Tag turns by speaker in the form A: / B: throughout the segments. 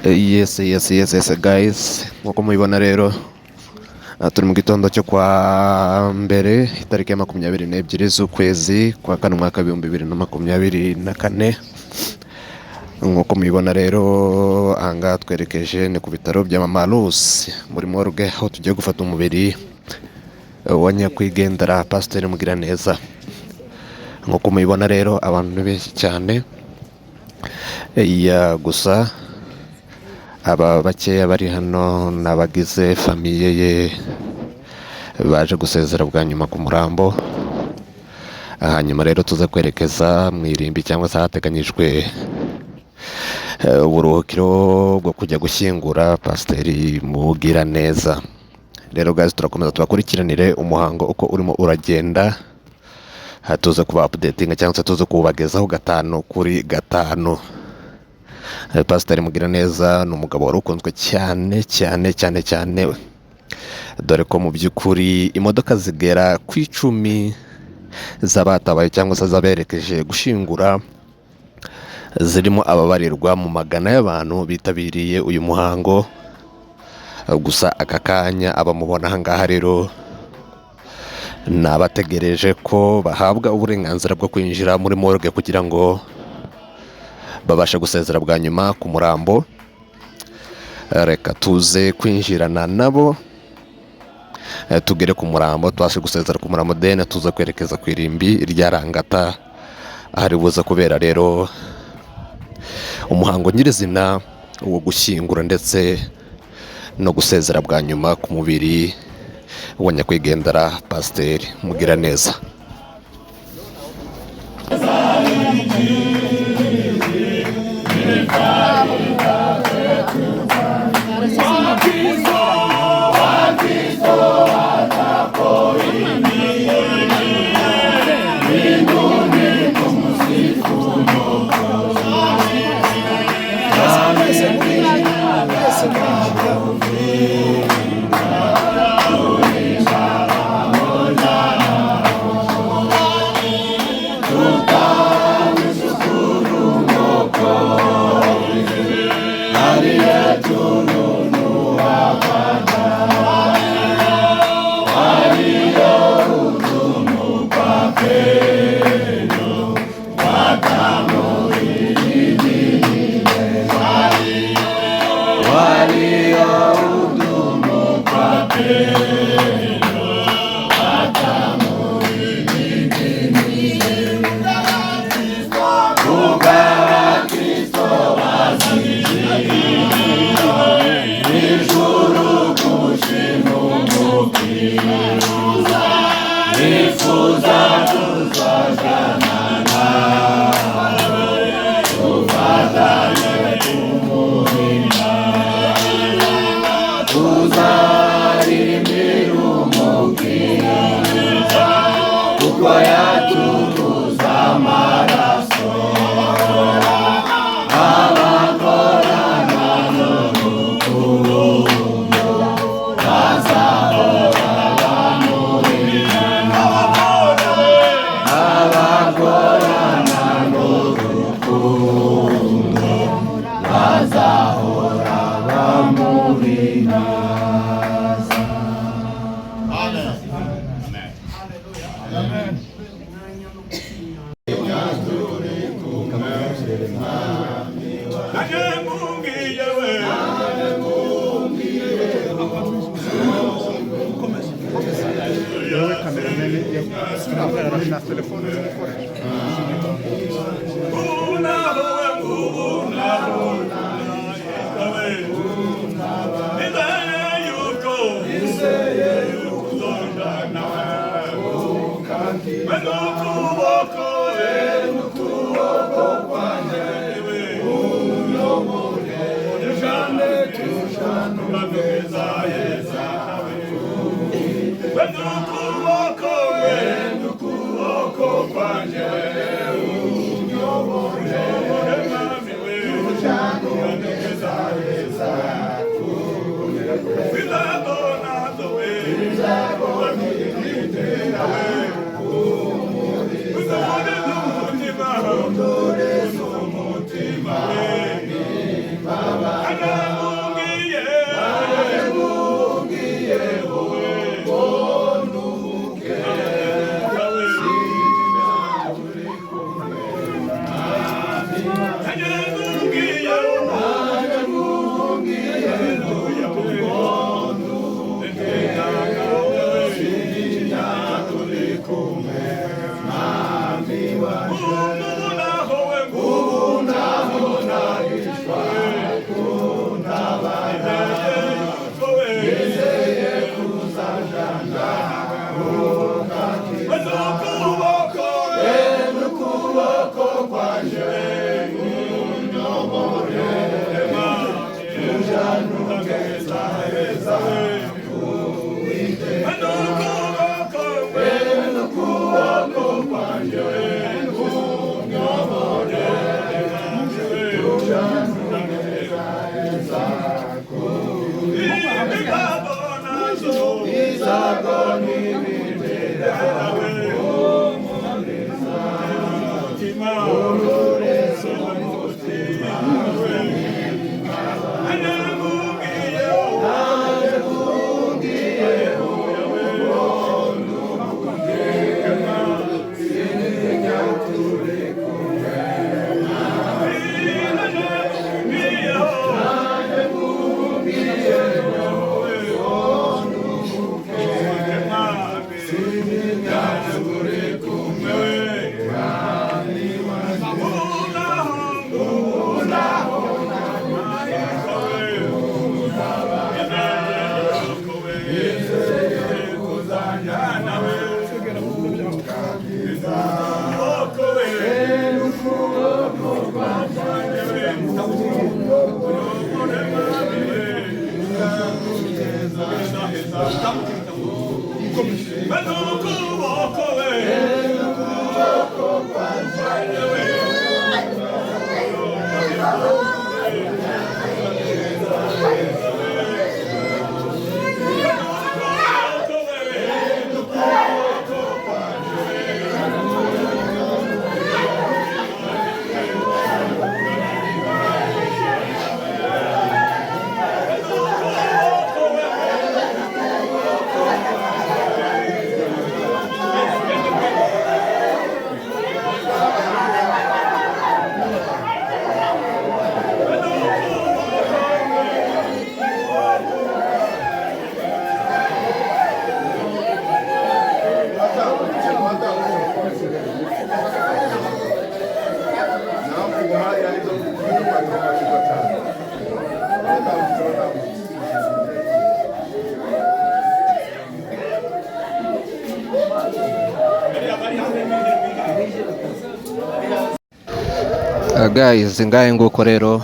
A: Yes guys, nk'uko mubibona rero turi mu gitondo cyo kwa mbere itariki ya 22 z'ukwezi kwa kane umwaka 2024. Nk'uko mubibona rero ahangaha twerekeje ni ku bitaro bya Mama Lucy muri morgue, aho tugiye gufata umubiri wa nyakwigendera Pasiteri Mugiraneza. Nk'uko mubibona rero abantu benshi cyane, gusa aba bakeya bari hano n'abagize famiye ye baje gusezera bwa nyuma ku murambo. Hanyuma rero tuza kwerekeza mu irimbi cyangwa se ahateganyijwe uburuhukiro bwo kujya gushyingura Pasiteri Mugiraneza. Rero guys, turakomeza tubakurikiranire umuhango uko urimo uragenda, tuza kuba updating cyangwa se tuza kubagezaho 5/5. Pasiteri Mugiraneza ni umugabo wari ukunzwe cyane, dore ko mu by'ukuri imodoka zigera ku 10 z'abatabaye cyangwa se zaberekeje gushingura zirimo ababarirwa mu magana y'abantu bitabiriye uyu muhango. Gusa aka kanya abamubona ahangaha rero ni abategereje ko bahabwa uburenganzira bwo kwinjira muri morgue kugira ngo babasha gusezera bwa nyuma ku murambo. Reka tuze kwinjirana nabo tugere ku murambo, twashe gusezera ku murambo, then tuza kwerekeza ku irimbi rya Rangata ahari buza kubera rero umuhango nyirizina wo gushyingura ndetse no gusezera bwa nyuma ku mubiri wa nyakwigendera Pasiteri Mugiraneza.
B: Baba
A: Guys, ngahe nguko rero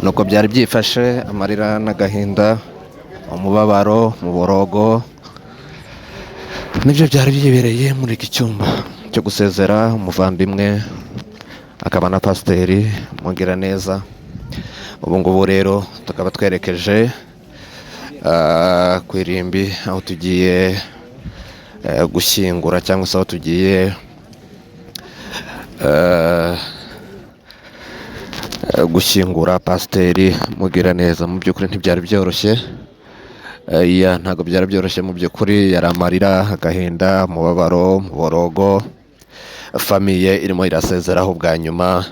A: nuko byari byifashe, amarira n'agahinda, umubabaro, muborogo, nibyo byari byibereye muri iki cyumba cyo gusezera umuvandimwe akaba na pasiteri Mugiraneza. Ubu ngubu rero tukaba twerekeje ku irimbi, aho tugiye gushyingura cyangwa se aho tugiye gushyingura pasiteri Mugiraneza. Mu by'ukuri ntibyari byoroshye, ntabwo byari byoroshye mu by'ukuri, yari amarira, agahinda, umubabaro, muborogo, famiye irimo irasezeraho bwa nyuma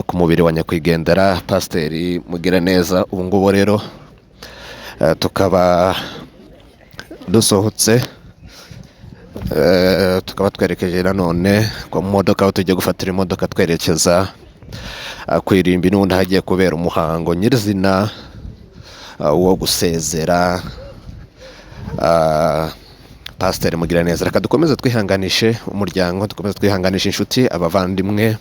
A: ku mubiri wa nyakwigendera pasiteri Mugiraneza. Ubu ngubu rero tukaba dusohotse, tukaba twerekeje nanone ku modoka, aho tugiye gufatira imodoka twerekeza ku irimbi, n'ubundi hagiye kubera umuhango nyirizina wo gusezera pasiteri Mugiraneza. Reka dukomeze twihanganishe umuryango, dukomeze twihanganisha inshuti, abavandimwe,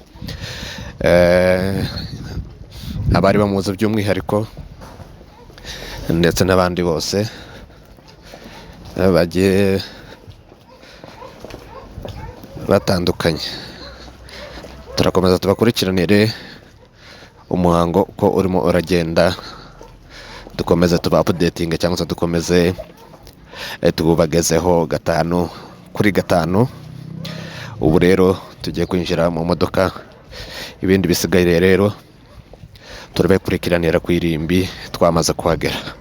A: abari bamuzi by'umwihariko, ndetse n'abandi bose bagiye batandukanye. Turakomeza tubakurikiranire umuhango uko urimo uragenda, dukomeze tuba updating cyangwa se dukomeze tubagezeho 5 kuri 5. Ubu rero tugiye kwinjira mu modoka, ibindi bisigaye rero turabekurikiranira ku irimbi twamaze kuhagera.